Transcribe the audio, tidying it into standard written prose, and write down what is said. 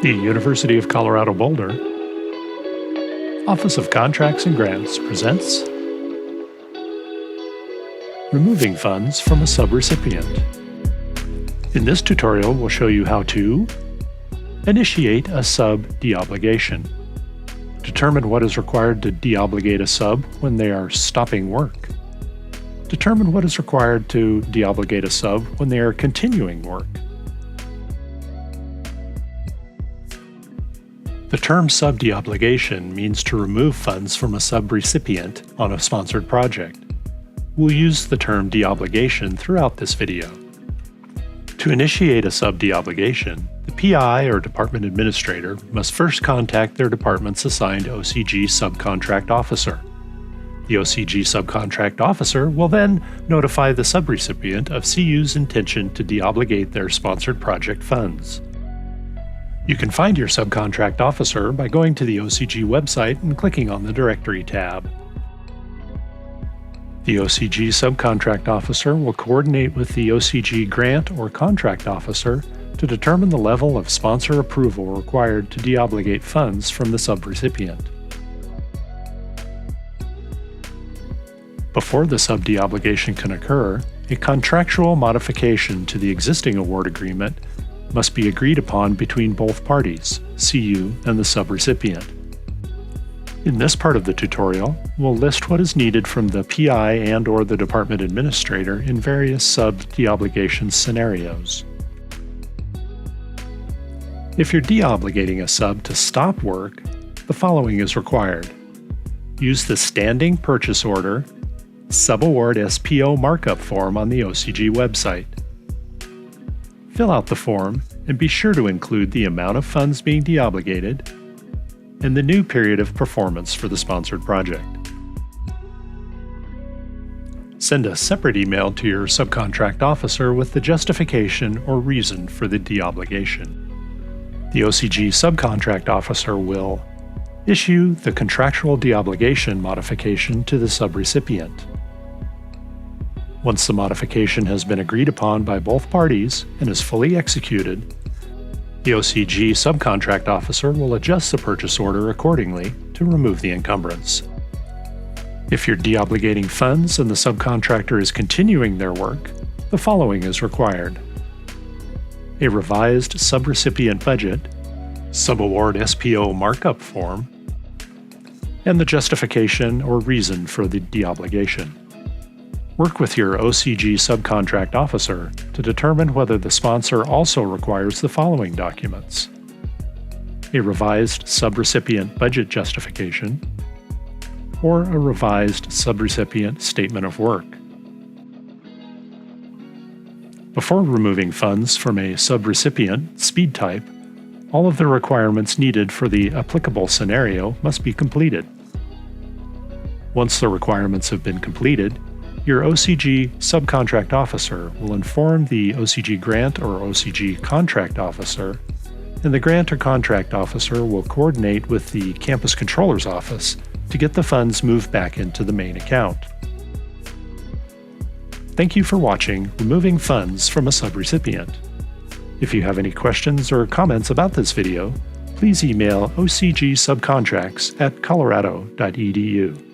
The University of Colorado Boulder Office of Contracts and Grants presents Removing Funds from a Subrecipient. In this tutorial, we'll show you how to initiate a sub deobligation, determine what is required to deobligate a sub when they are stopping work, determine what is required to deobligate a sub when they are continuing work. The term sub deobligation means to remove funds from a subrecipient on a sponsored project. We'll use the term deobligation throughout this video. To initiate a sub deobligation, the PI or department administrator must first contact their department's assigned OCG subcontract officer. The OCG subcontract officer will then notify the subrecipient of CU's intention to deobligate their sponsored project funds. You can find your subcontract officer by going to the OCG website and clicking on the Directory tab. The OCG subcontract officer will coordinate with the OCG grant or contract officer to determine the level of sponsor approval required to deobligate funds from the subrecipient. Before the sub deobligation can occur, a contractual modification to the existing award agreement must be agreed upon between both parties, CU and the subrecipient. In this part of the tutorial, we'll list what is needed from the PI and/or the department administrator in various sub deobligation scenarios. If you're deobligating a sub to stop work, the following is required. Use the Standing Purchase Order Subaward SPO markup form on the OCG website. Fill out the form and be sure to include the amount of funds being deobligated and the new period of performance for the sponsored project. Send a separate email to your subcontract officer with the justification or reason for the deobligation. The OCG subcontract officer will issue the contractual deobligation modification to the subrecipient. Once the modification has been agreed upon by both parties and is fully executed, the OCG subcontract officer will adjust the purchase order accordingly to remove the encumbrance. If you're deobligating funds and the subcontractor is continuing their work, the following is required: a revised subrecipient budget, subaward SPO markup form, and the justification or reason for the deobligation. Work with your OCG subcontract officer to determine whether the sponsor also requires the following documents: a revised subrecipient budget justification, or a revised subrecipient statement of work. Before removing funds from a subrecipient speed type, all of the requirements needed for the applicable scenario must be completed. Once the requirements have been completed, your OCG subcontract officer will inform the OCG grant or OCG contract officer, and the grant or contract officer will coordinate with the campus controller's office to get the funds moved back into the main account. Thank you for watching Removing Funds from a Subrecipient. If you have any questions or comments about this video, please email ocgsubcontracts@colorado.edu.